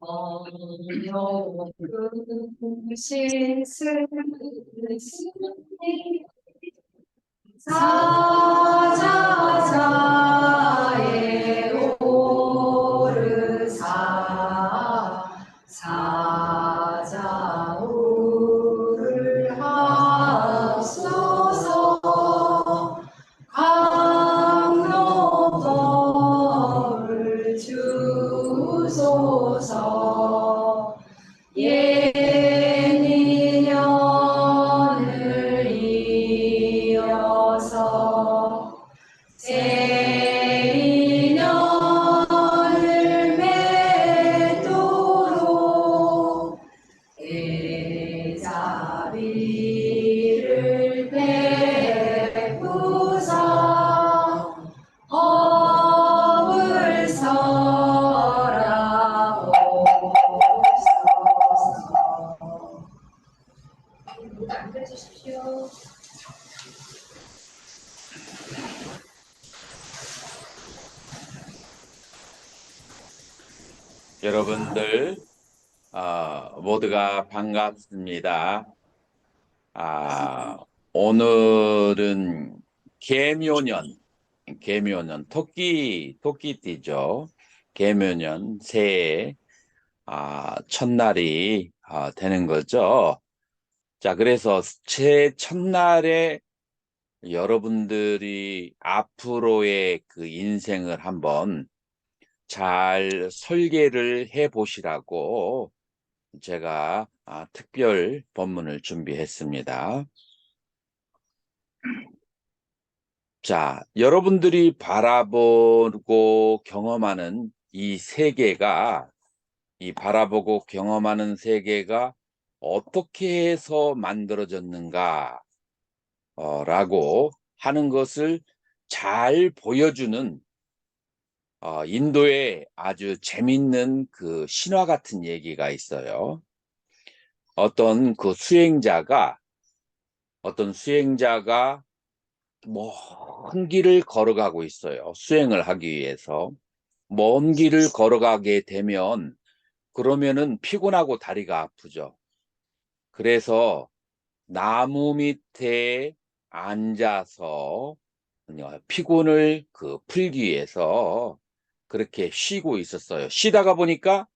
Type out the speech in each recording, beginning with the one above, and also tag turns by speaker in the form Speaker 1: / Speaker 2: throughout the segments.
Speaker 1: 어려운 시슬 사자자의 오르사 사자오를 하소서 강로벌 주소서 예니년을 이어서 세인년을 맺도록 대자비를 베푸사 법을 설하옵소서. 앉아주십시오.
Speaker 2: 여러분들 모두가 반갑습니다. 오늘은 개묘년 토끼띠죠. 개묘년 새해 첫날이 되는 거죠. 자, 그래서 새해 첫날에 여러분들이 앞으로의 그 인생을 한번 잘 설계를 해 보시라고 제가 특별 본문을 준비했습니다. 자, 여러분들이 바라보고 경험하는 이 세계가, 이 바라보고 경험하는 세계가 어떻게 해서 만들어졌는가, 라고 하는 것을 잘 보여주는 인도의 아주 재밌는 그 신화 같은 얘기가 있어요. 어떤 수행자가 먼 길을 걸어가고 있어요. 수행을 하기 위해서. 먼 길을 걸어가게 되면 그러면은 피곤하고 다리가 아프죠. 그래서 나무 밑에 앉아서 피곤을 풀기 위해서 그렇게 쉬고 있었어요. 쉬다가 보니까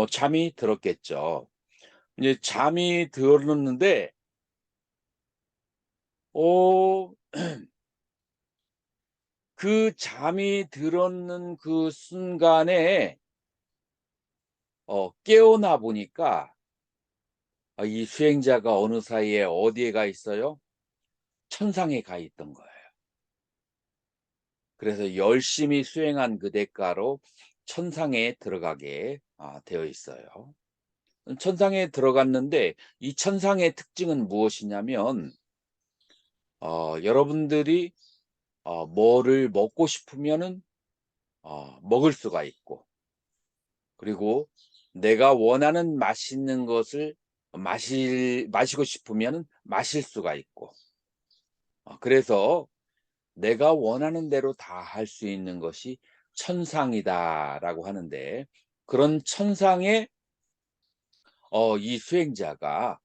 Speaker 2: 잠이 들었겠죠. 이제 잠이 들었는데 어 그 잠이 들었는 그 순간에 깨어나 보니까 이 수행자가 어느 사이에 어디에 가 있어요? 천상에 가 있던 거예요. 그래서 열심히 수행한 그 대가로 천상에 들어가게 되어 있어요. 천상에 들어갔는데 이 천상의 특징은 무엇이냐면 여러분들이 뭐를 먹고 싶으면은 먹을 수가 있고, 그리고 내가 원하는 맛있는 것을 마시고 싶으면 마실 수가 있고, 그래서 내가 원하는 대로 다 할 수 있는 것이 천상이다라고 하는데, 그런 천상에 이 수행자가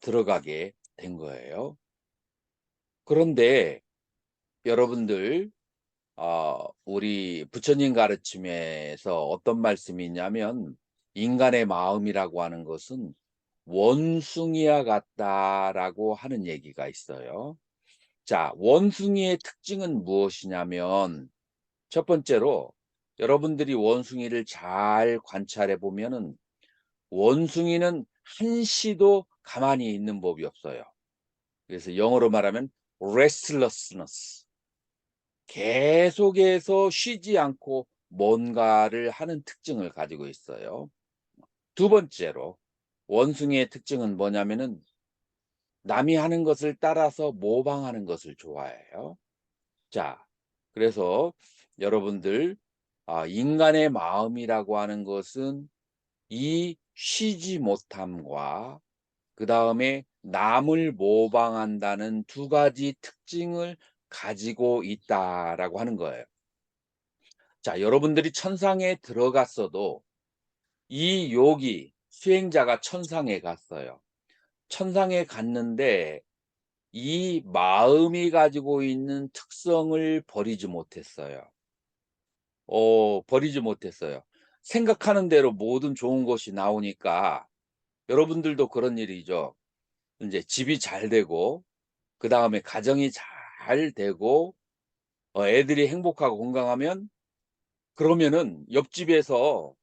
Speaker 2: 들어가게 된 거예요. 그런데 여러분들, 우리 부처님 가르침에서 어떤 말씀이 있냐면, 인간의 마음이라고 하는 것은 원숭이와 같다라고 하는 얘기가 있어요. 자, 원숭이의 특징은 무엇이냐면, 첫 번째로 여러분들이 원숭이를 잘 관찰해 보면은 원숭이는 한시도 가만히 있는 법이 없어요. 그래서 영어로 말하면 restlessness. 계속해서 쉬지 않고 뭔가를 하는 특징을 가지고 있어요. 두 번째로 원숭이의 특징은 뭐냐면은 남이 하는 것을 따라서 모방하는 것을 좋아해요. 자, 그래서 여러분들, 인간의 마음이라고 하는 것은 이 쉬지 못함과 그다음에 남을 모방한다는 두 가지 특징을 가지고 있다라고 하는 거예요. 자, 여러분들이 천상에 들어갔어도 이 요기 수행자가 천상에 갔어요. 천상에 갔는데 이 마음이 가지고 있는 특성을 버리지 못했어요. 버리지 못했어요. 생각하는 대로 모든 좋은 것이 나오니까 여러분들도 그런 일이죠. 인제 집이 잘 되고 그다음에 가정이 잘 되고 애들이 행복하고 건강하면 그러면은 옆집에서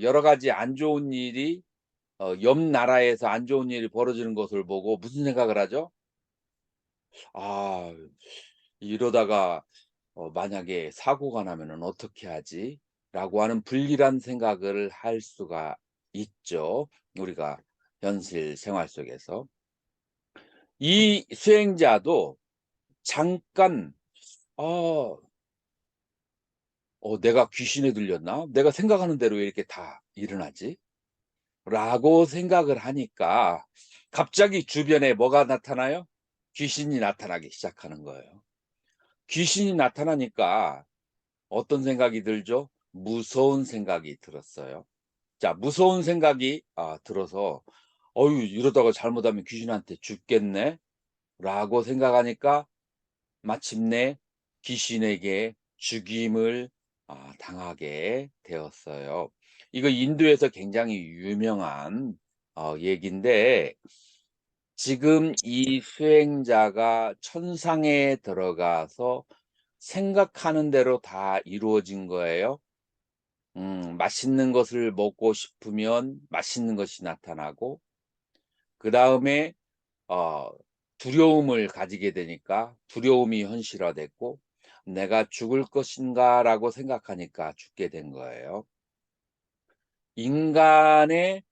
Speaker 2: 여러 가지 안 좋은 일이 옆 나라에서 안 좋은 일이 벌어지는 것을 보고 무슨 생각을 하죠? '아 이러다가 만약에 사고가 나면은 어떻게 하지?'라고 하는 불길한 생각을 할 수가 있죠, 우리가 현실 생활 속에서. 이 수행자도 잠깐 '어 '내가 귀신에 들렸나? 내가 생각하는 대로 왜 이렇게 다 일어나지?' 라고 생각을 하니까 갑자기 주변에 뭐가 나타나요? 귀신이 나타나기 시작하는 거예요. 귀신이 나타나니까 어떤 생각이 들죠? 무서운 생각이 들었어요. 자, 무서운 생각이 들어서 '어유 이러다가 잘못하면 귀신한테 죽겠네.'라고 생각하니까 마침내 귀신에게 죽임을 당하게 되었어요. 이거 인도에서 굉장히 유명한 얘기인데 지금 이 수행자가 천상에 들어가서 생각하는 대로 다 이루어진 거예요. 맛있는 것을 먹고 싶으면 맛있는 것이 나타나고 그다음에 어 두려움을 가지게 되니까 두려움이 현실화됐고 '내가 죽을 것인가.'라고 생각하니까 죽게 된 거예요. 인간의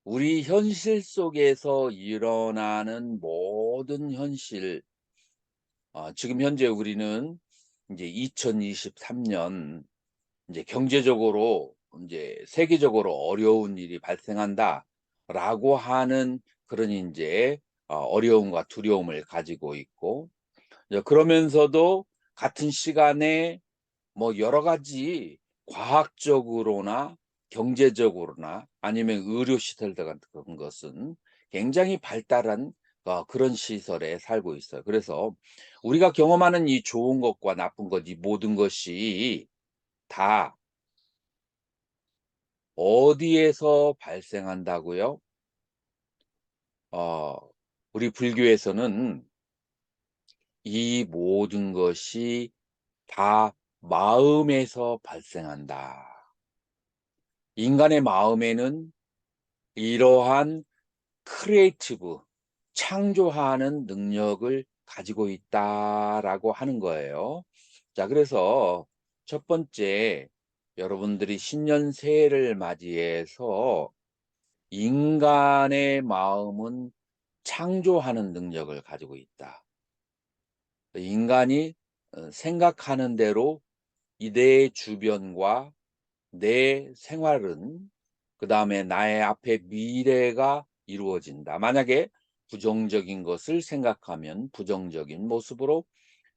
Speaker 2: 우리 현실 속에서 일어나는 모든 현실 지금 현재 우리는 인제 2023년 인제 경제적으로 인제 '세계적으로 어려운 일이 발생한다.'라고 하는 그런 인제 어려움과 두려움을 가지고 있고 그러면서도 같은 시간에 뭐 여러 가지 과학적으로나 경제적으로나 아니면 의료 시설 같은 것은 굉장히 발달한 그런 시설에 살고 있어요. 그래서 우리가 경험하는 이 좋은 것과 나쁜 것 이 모든 것이 다 어디에서 발생한다고요? 어 우리 불교에서는 이 모든 것이 다 마음에서 발생한다. 인간의 마음에는 이러한 크리에이티브 창조하는 능력을 가지고 있다라고 하는 거예요. 자, 그래서 첫 번째 여러분들이 신년 새해를 맞이해서 인간의 마음은 창조하는 능력을 가지고 있다. 인간이 생각하는 대로 이 내 주변과 내 생활은 그다음에 나의 앞에 미래가 이루어진다. 만약에 부정적인 것을 생각하면 부정적인 모습으로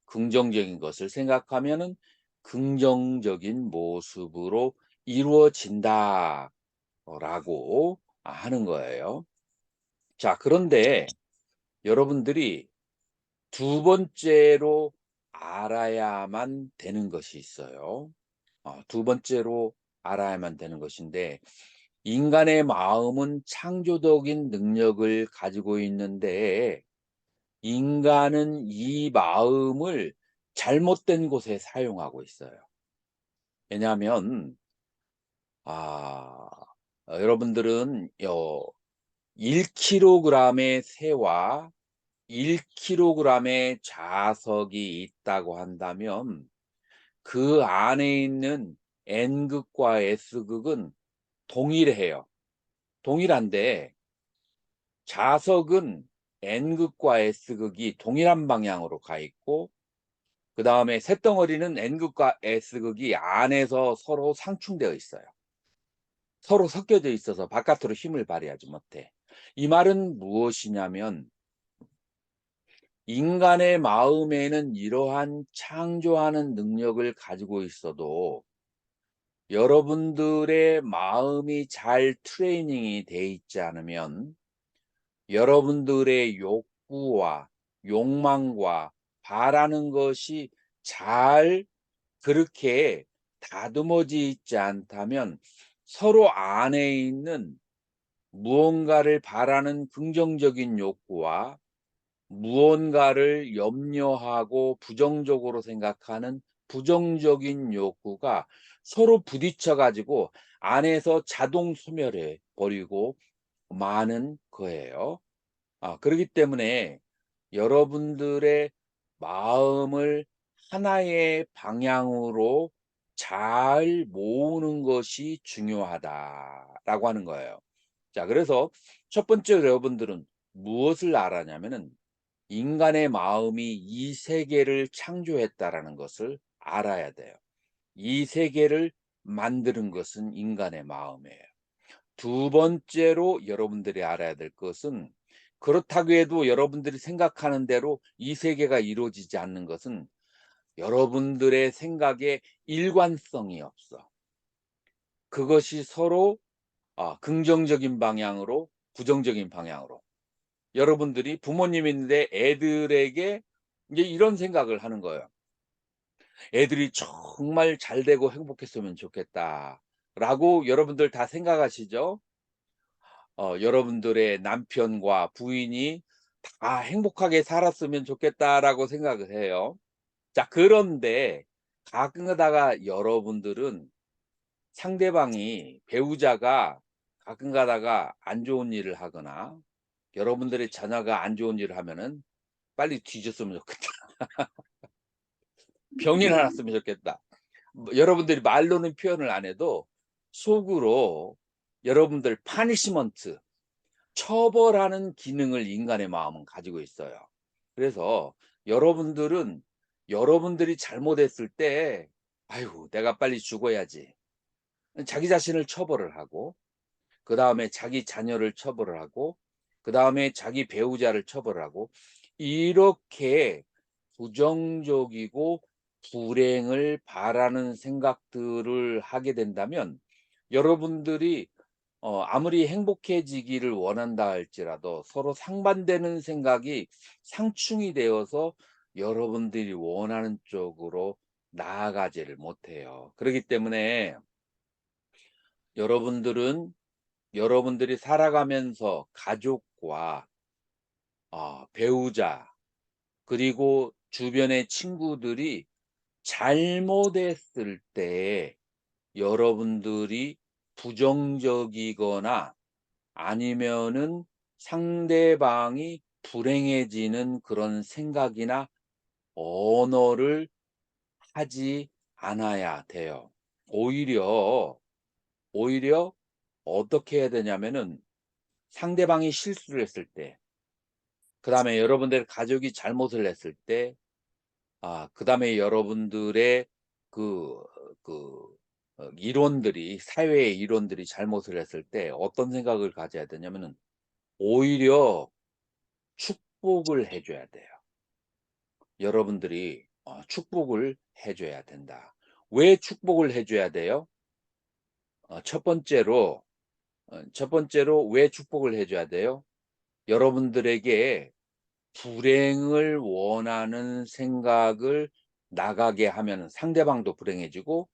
Speaker 2: 긍정적인 것을 생각하면은 긍정적인 모습으로 이루어진다. 라고 하는 거예요. 자, 그런데 여러분들이 두 번째로 알아야만 되는 것이 있어요. 두 번째로 알아야만 되는 것인데 인간의 마음은 창조적인 능력을 가지고 있는데 인간은 이 마음을 잘못된 곳에 사용하고 있어요. 왜냐하면 아 여러분들은 1kg의 새와 1kg의 자석이 있다고 한다면 그 안에 있는 N극과 S극은 동일해요. 동일한데 자석은 N극과 S극이 동일한 방향으로 가 있고 그다음에 쇳덩어리는 N극과 S극이 안에서 서로 상충되어 있어요. 서로 섞여져 있어서 바깥으로 힘을 발휘하지 못해. 이 말은 무엇이냐면 인간의 마음에는 이러한 창조하는 능력을 가지고 있어도 여러분들의 마음이 잘 트레이닝이 돼 있지 않으면 여러분들의 욕구와 욕망과 바라는 것이 잘 그렇게 다듬어져 있지 않다면 서로 안에 있는 무언가를 바라는 긍정적인 욕구와 무언가를 염려하고 부정적으로 생각하는 부정적인 욕구가 서로 부딪혀 가지고 안에서 자동 소멸해 버리고 마는 거예요. 그러기 때문에 여러분들의 마음을 하나의 방향으로 잘 모으는 것이 중요하다라고 하는 거예요. 자, 그래서 첫 번째로 여러분들은 무엇을 알았냐면은 인간의 마음이 이 세계를 창조했다라는 것을 알아야 돼요. 이 세계를 만드는 것은 인간의 마음이에요. 두 번째로 여러분들이 알아야 될 것은 그렇다고 해도 여러분들이 생각하는 대로 이 세계가 이루어지지 않는 것은 여러분들의 생각에 일관성이 없어. 그것이 서로 긍정적인 방향으로 부정적인 방향으로. 여러분들이 부모님이 있는데 애들에게 이제 이런 생각을 하는 거예요. '애들이 정말 잘 되고 행복했으면 좋겠다.'라고 여러분들 다 생각하시죠? 여러분들의 남편과 부인이 다 행복하게 살았으면 좋겠다라고 생각을 해요. 자, 그런데 가끔 가다가 여러분들은 상대방이 배우자가 가끔 가다가 안 좋은 일을 하거나 여러분들의 자녀가 안 좋은 일을 하면은 '빨리 뒤졌으면 좋겠다. 병이 났으면 좋겠다.' 여러분들이 말로는 표현을 안 해도 속으로 여러분들 파니시먼트 처벌하는 기능을 인간의 마음은 가지고 있어요. 그래서 여러분들은 여러분들이 잘못했을 때 '아이고 내가 빨리 죽어야지.' 자기 자신을 처벌을 하고 그다음에 자기 자녀를 처벌을 하고 그다음에 자기 배우자를 처벌을 하고 이렇게 부정적이고 불행을 바라는 생각들을 하게 된다면 여러분들이 아무리 행복해지기를 원한다 할지라도 서로 상반되는 생각이 상충이 되어서 여러분들이 원하는 쪽으로 나아가지를 못해요. 그렇기 때문에 여러분들은 여러분들이 살아가면서 가족과 배우자 그리고 주변의 친구들이 잘못했을 때 여러분들이 부정적이거나 아니면은 상대방이 불행해지는 그런 생각이나 언어를 하지 않아야 돼요. 오히려 어떻게 해야 되냐면은 상대방이 실수를 했을 때 그다음에 여러분들의 가족이 잘못을 했을 때 그다음에 여러분들의 그 그 이론들이 사회의 이론들이 잘못을 했을 때 어떤 생각을 가져야 되냐면은 오히려 축복을 해 줘야 돼요. 여러분들이 축복을 해 줘야 된다. 왜 축복을 해 줘야 돼요? 첫 번째로 왜 축복을 해 줘야 돼요? 여러분들에게 불행을 원하는 생각을 나가게 하면은 상대방도 불행해지고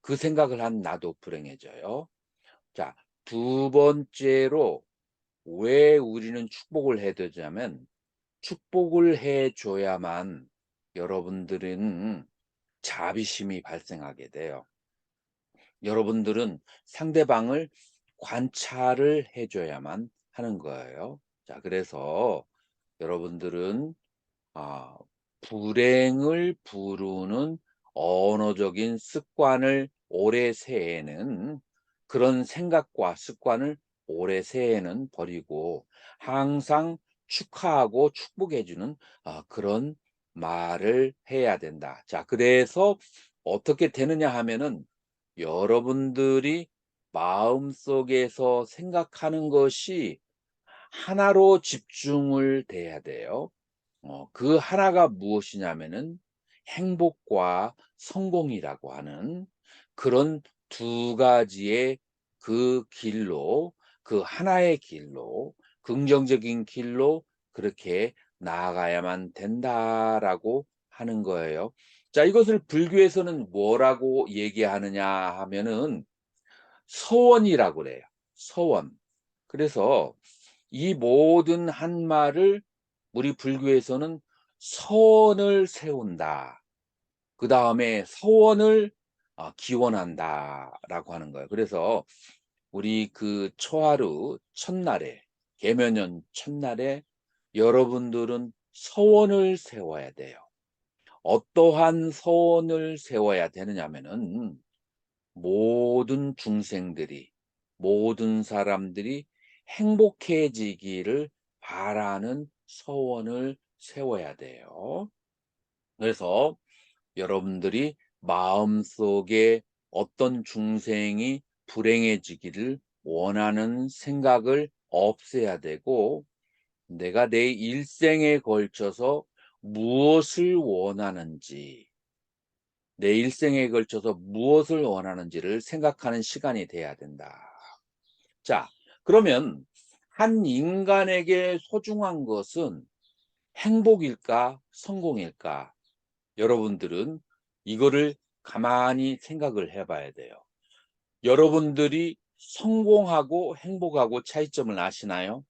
Speaker 2: 그 생각을 한 나도 불행해져요. 자, 두 번째로 왜 우리는 축복을 해 주냐면 축복을 해 줘야만 여러분들은 자비심이 발생하게 돼요. 여러분들은 상대방을 관찰을 해 줘야만 하는 거예요. 자, 그래서 여러분들은 아 불행을 부르는 언어적인 습관을 오래 세에는 그런 생각과 습관을 오래 세에는 버리고 항상 축하하고 축복해 주는 그런 말을 해야 된다. 자, 그래서 어떻게 되느냐 하면은 여러분들이 마음속에서 생각하는 것이 하나로 집중을 돼야 돼요. 그 하나가 무엇이냐면은 행복과 성공이라고 하는 그런 두 가지의 그 길로, 그 하나의 길로, 긍정적인 길로 그렇게 나아가야만 된다라고 하는 거예요. 자, 이것을 불교에서는 뭐라고 얘기하느냐 하면은 서원이라고 그래요. 서원. 그래서 이 모든 한말을 우리 불교에서는 서원을 세운다. 그다음에 서원을 기원한다라고 하는 거예요. 그래서 우리 그 초하루 첫날에, 계면연 첫날에 여러분들은 서원을 세워야 돼요. 어떠한 서원을 세워야 되느냐면은 모든 중생들이, 모든 사람들이 행복해지기를 바라는 서원을 세워야 돼요. 그래서 여러분들이 마음속에 어떤 중생이 불행해지기를 원하는 생각을 없애야 되고, 내가 내 일생에 걸쳐서 무엇을 원하는지, 내 일생에 걸쳐서 무엇을 원하는지를 생각하는 시간이 돼야 된다. 자, 그러면 한 인간에게 소중한 것은 행복일까, 성공일까? 여러분들은 이거를 가만히 생각을 해 봐야 돼요. 여러분들이 성공하고 행복하고 차이점을 아시나요?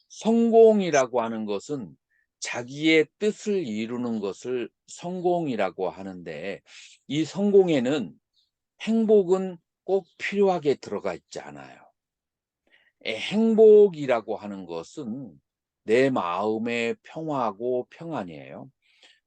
Speaker 2: 성공이라고 하는 것은 자기의 뜻을 이루는 것을 성공이라고 하는데, 이 성공에는 행복은 꼭 필요하게 들어가 있지 않아요. 행복이라고 하는 것은 내 마음의 평화고 평안이에요.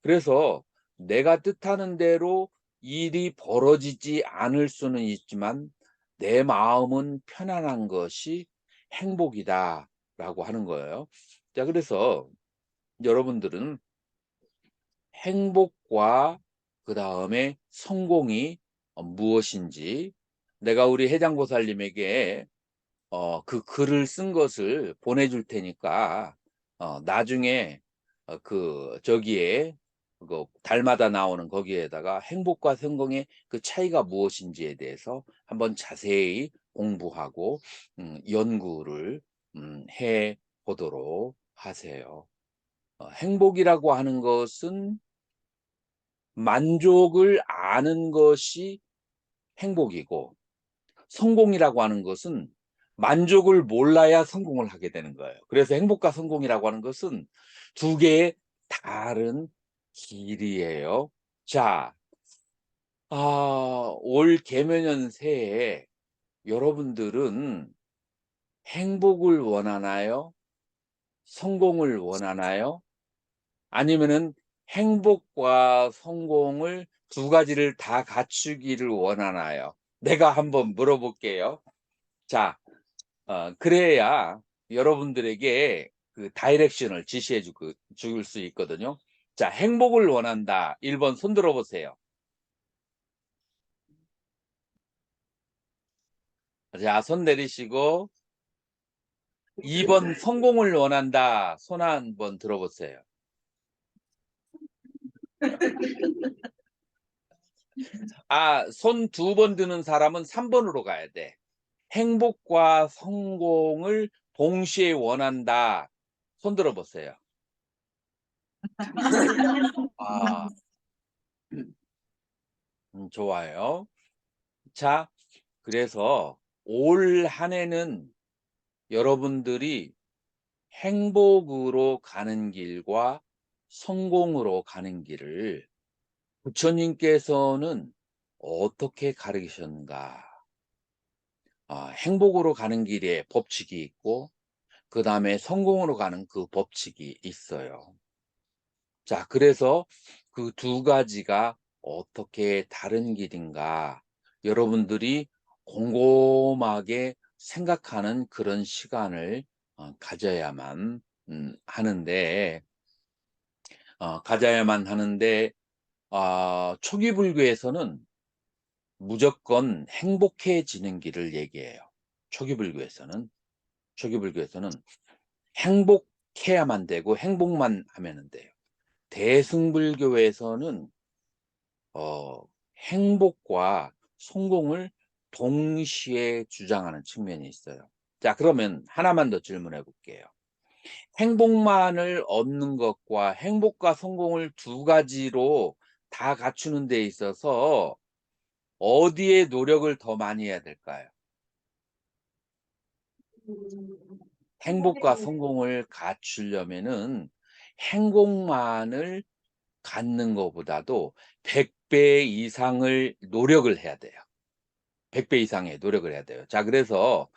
Speaker 2: 그래서 내가 뜻하는 대로 일이 벌어지지 않을 수는 있지만 내 마음은 편안한 것이 행복이다라고 하는 거예요. 자, 그래서 여러분들은 행복과 그다음에 성공이 무엇인지, 내가 우리 해장보살님에게 그 글을 쓴 것을 보내줄 테니까 나중에 그 저기에 그 달마다 나오는 거기에다가 행복과 성공의 그 차이가 무엇인지에 대해서 한번 자세히 공부하고 연구를 해 보도록 하세요. 행복이라고 하는 것은 만족을 아는 것이 행복이고, 성공이라고 하는 것은 만족을 몰라야 성공을 하게 되는 거예요. 그래서 행복과 성공이라고 하는 것은 두 개의 다른 길이에요. 자, 올 개묘년 새해 여러분들은 행복을 원하나요? 성공을 원하나요? 아니면은 행복과 성공을 두 가지를 다 갖추기를 원하나요? 내가 한번 물어볼게요. 자, 그래야 여러분들에게 그 다이렉션을 지시해 줄 수 있거든요. 자, 행복을 원한다. 1번 손 들어 보세요. 자, 손 내리시고, 2번 성공을 원한다. 손 한번 들어 보세요. 손 2번 드는 사람은 3번으로 가야 돼. 행복과 성공을 동시에 원한다. 손 들어 보세요. 아. 좋아요. 자, 그래서 올 한 해는 여러분들이 행복으로 가는 길과 성공으로 가는 길을 부처님께서는 어떻게 가르치셨는가? 행복으로 가는 길에 법칙이 있고, 그다음에 성공으로 가는 그 법칙이 있어요. 자, 그래서 그 두 가지가 어떻게 다른 길인가 여러분들이 곰곰하게 생각하는 그런 시간을 가져야만 하는데, 초기 불교에서는 무조건 행복해지는 길을 얘기해요. 초기 불교에서는 행복해야만 되고 행복만 하면 돼요. 대승불교에서는 행복과 성공을 동시에 주장하는 측면이 있어요. 자, 그러면 하나만 더 질문해 볼게요. 행복만을 얻는 것과 행복과 성공을 두 가지로 다 갖추는 데 있어서 어디에 노력을 더 많이 해야 될까요? 행복과 성공을 갖추려면은 행복만을 갖는 것보다도 100배 이상을 노력을 해야 돼요. 100배 이상의 노력을 해야 돼요. 자, 그래서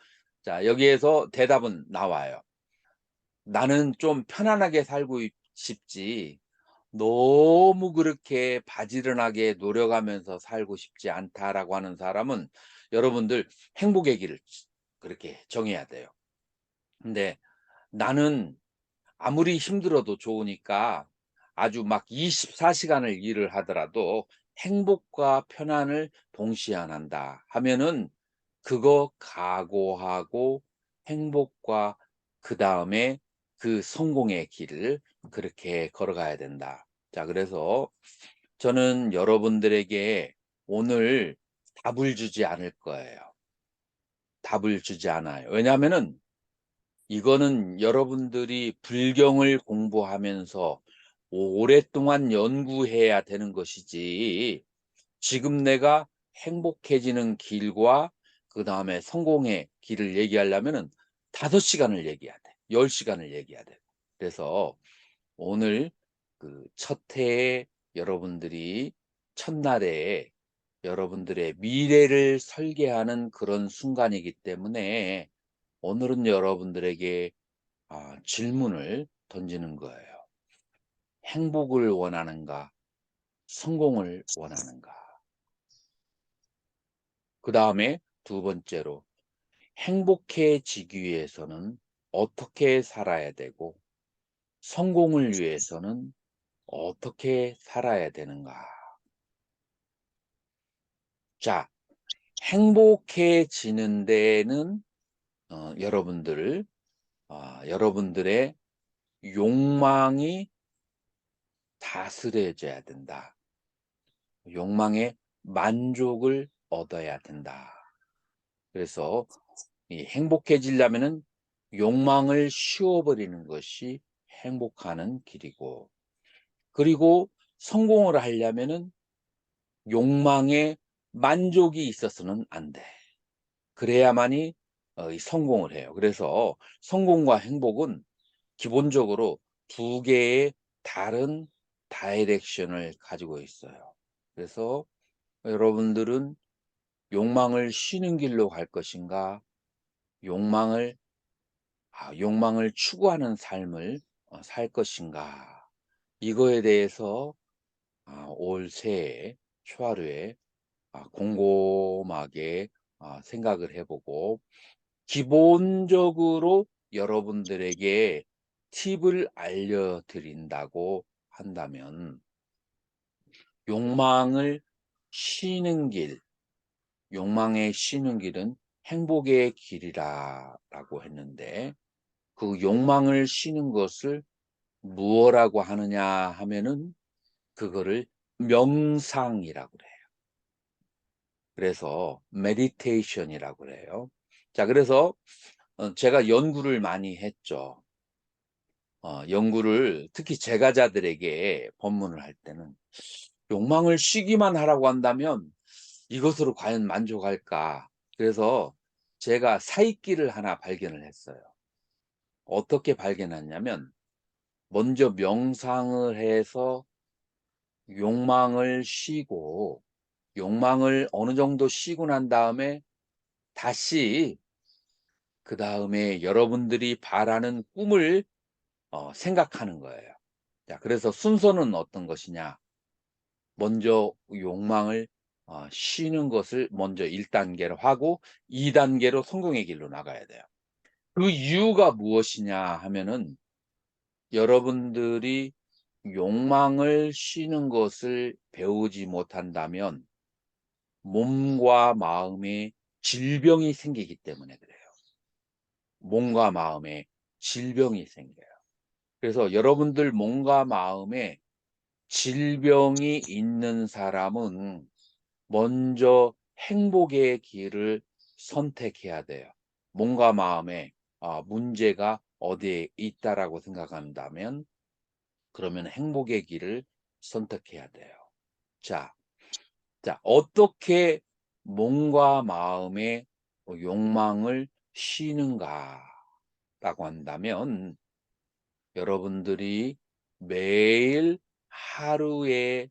Speaker 2: 자, 여기에서 대답은 나와요. 나는 좀 편안하게 살고 싶지 너무 그렇게 바지런하게 노력하면서 살고 싶지 않다라고 하는 사람은 여러분들 행복의 길을 그렇게 정해야 돼요. 근데 나는 아무리 힘들어도 좋으니까 아주 막 24시간 시간을 일을 하더라도 행복과 편안을 동시에 한다 하면은 그거 각오하고 행복과 그다음에 그 성공의 길을 그렇게 걸어가야 된다. 자, 그래서 저는 여러분들에게 오늘 답을 주지 않을 거예요. 답을 주지 않아요. 왜냐하면은 이거는 여러분들이 불경을 공부하면서 오랫동안 연구해야 되는 것이지 지금 내가 행복해지는 길과 그다음에 성공의 길을 얘기하려면은 5시간을 얘기해야 돼. 10시간을 얘기해야 돼. 그래서 오늘 그 첫 해에 여러분들이 첫날에 여러분들의 미래를 설계하는 그런 순간이기 때문에 오늘은 여러분들에게 질문을 던지는 거예요. 행복을 원하는가? 성공을 원하는가? 그다음에 두 번째로 행복해지기 위해서는 어떻게 살아야 되고 성공을 위해서는 어떻게 살아야 되는가? 자, 행복해지는 데는 여러분들의 욕망이 다스려져야 된다. 욕망의 만족을 얻어야 된다. 그래서 이 행복해지려면은 욕망을 씌워버리는 것이 행복하는 길이고, 그리고 성공을 하려면은 욕망에 만족이 있어서는 안 돼. 그래야만이 이 성공을 해요. 그래서 성공과 행복은 기본적으로 두 개의 다른 다이렉션을 가지고 있어요. 그래서 여러분들은 욕망을 쉬는 길로 갈 것인가? 욕망을 욕망을 추구하는 삶을 살 것인가? 이거에 대해서 올 새해 초하루에 곰곰하게 생각을 해 보고 기본적으로 여러분들에게 팁을 알려 드린다고 한다면 욕망을 쉬는 길, 욕망의 쉬는 길은 행복의 길이라라고 했는데 그 욕망을 쉬는 것을 무엇라고 하느냐 하면은 그거를 명상이라고 그래요. 그래서 메디테이션이라고 그래요. 자, 그래서 제가 연구를 많이 했죠. 연구를 특히 제가자들에게 법문을 할 때는 욕망을 쉬기만 하라고 한다면 이것으로 과연 만족할까? 그래서 제가 사이길을 하나 발견을 했어요. 어떻게 발견했냐면 먼저 명상을 해서 욕망을 쉬고 욕망을 어느 정도 쉬고 난 다음에 다시 그다음에 여러분들이 바라는 꿈을 생각하는 거예요. 자, 그래서 순서는 어떤 것이냐? 먼저 욕망을 쉬는 것을 먼저 1단계로 하고 2단계로 성공의 길로 나가야 돼요. 그 이유가 무엇이냐 하면은 여러분들이 욕망을 쉬는 것을 배우지 못한다면 몸과 마음에 질병이 생기기 때문에 그래요. 몸과 마음에 질병이 생겨요. 그래서 여러분들 몸과 마음에 질병이 있는 사람은 먼저 행복의 길을 선택해야 돼요. 몸과 마음에 문제가 어디에 있다라고 생각한다면 그러면 행복의 길을 선택해야 돼요. 자, 어떻게 몸과 마음의 욕망을 쉬는가라고 한다면 여러분들이 매일 하루에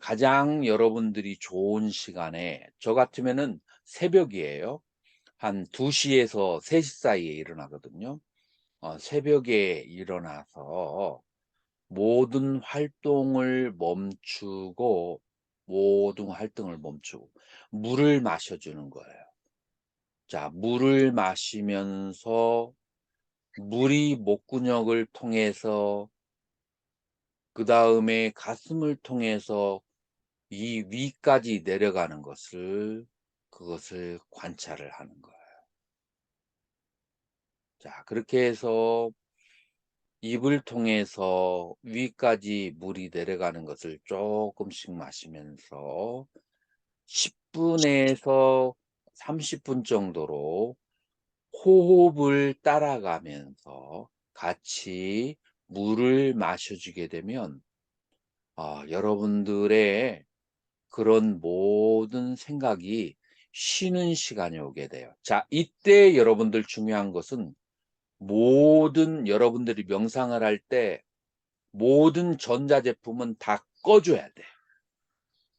Speaker 2: 가장 여러분들이 좋은 시간에 저 같으면은 새벽이에요. 한 2시에서 3시 사이에 일어나거든요. 새벽에 일어나서 모든 활동을 멈추고 물을 마셔주는 거예요. 자, 물을 마시면서 물이 목구멍을 통해서 그다음에 가슴을 통해서 이 위까지 내려가는 그것을 관찰을 하는 거예요. 자, 그렇게 해서 입을 통해서 위까지 물이 내려가는 것을 조금씩 마시면서 10분에서 30분 정도로 호흡을 따라가면서 같이 물을 마셔주게 되면 여러분들의 그런 모든 생각이 쉬는 시간이 오게 돼요. 자, 이때 여러분들 중요한 것은 여러분들이 명상을 할 때 모든 전자제품은 다 꺼줘야 돼.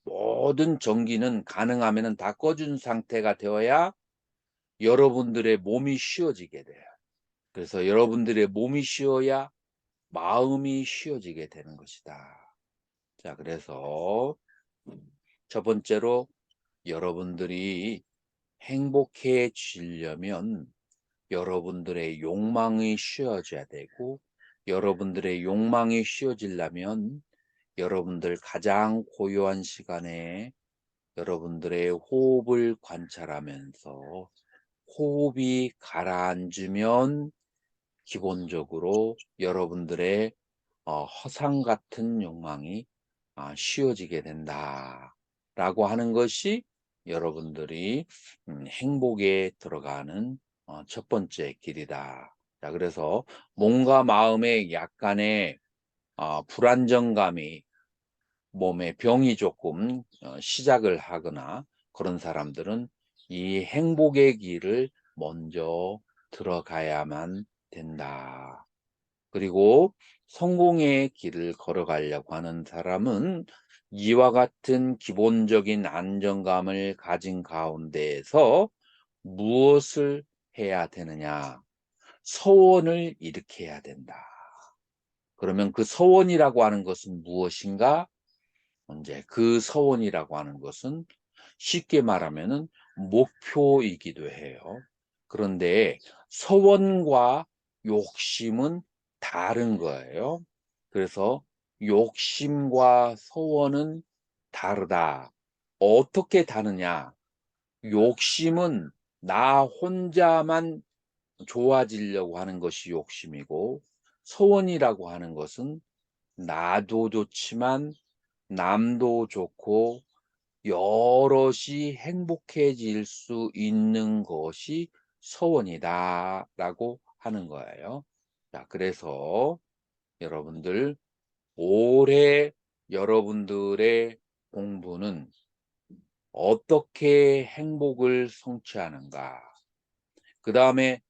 Speaker 2: 모든 전기는 가능하면 다 꺼준 상태가 되어야 여러분들의 몸이 쉬어지게 돼요. 그래서 여러분들의 몸이 쉬어야 마음이 쉬어지게 되는 것이다. 자, 그래서 첫 번째로 여러분들이 행복해지려면 여러분들의 욕망이 쉬어져야 되고 여러분들의 욕망이 쉬어지려면 여러분들 가장 고요한 시간에 여러분들의 호흡을 관찰하면서 호흡이 가라앉으면 기본적으로 여러분들의 허상 같은 욕망이 쉬어지게 된다라고 하는 것이 여러분들이 행복에 들어가는 첫 번째 길이다. 자, 그래서 몸과 마음에 약간의 불안정감이 몸에 병이 조금 시작을 하거나 그런 사람들은 이 행복의 길을 먼저 들어가야만 된다. 그리고 성공의 길을 걸어가려고 하는 사람은 이와 같은 기본적인 안정감을 가진 가운데에서 무엇을 해야 되느냐? 서원을 일으켜야 된다. 그러면 그 서원이라고 하는 것은 무엇인가? 이제 그 서원이라고 하는 것은 쉽게 말하면은 목표이기도 해요. 그런데 서원과 욕심은 다른 거예요. 그래서 욕심과 서원은 다르다. 어떻게 다르냐? 욕심은 나 혼자만 좋아지려고 하는 것이 욕심이고, 소원이라고 하는 것은 나도 좋지만 남도 좋고 여럿이 행복해질 수 있는 것이 소원이다라고 하는 거예요. 자, 그래서 여러분들 올해 여러분들의 공부는 어떻게 행복을 성취하는가? 그다음에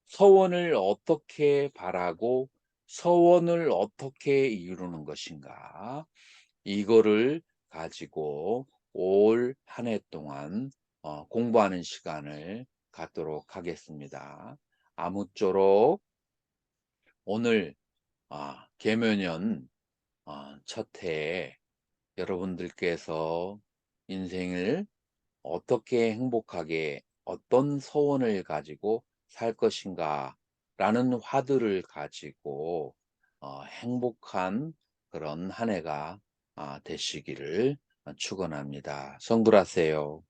Speaker 2: 서원을 어떻게 바라고 서원을 어떻게 이루는 것인가? 이거를 가지고 올 한 해 동안 공부하는 시간을 갖도록 하겠습니다. 아무쪼록 오늘 계묘년 첫 해에 여러분들께서 인생을 어떻게 행복하게 어떤 소원을 가지고 살 것인가 라는 화두를 가지고 행복한 그런 한 해가 되시기를 축원합니다. 성불하세요.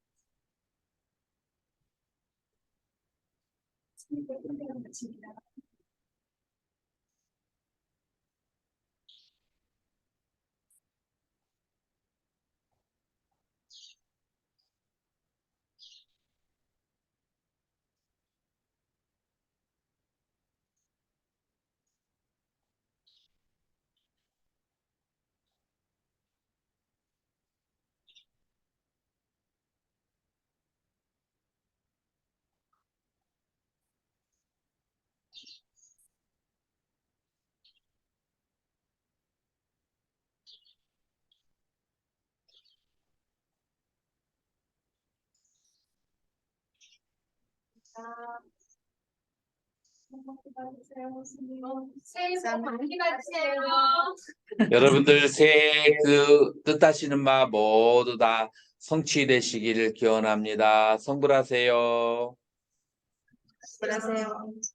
Speaker 1: 새해 복 많이 받으세요.
Speaker 2: 여러분들 새해 그 뜻하시는 바 모두 다 성취되시기를 기원합니다. 성불하세요.
Speaker 1: 안녕하세요.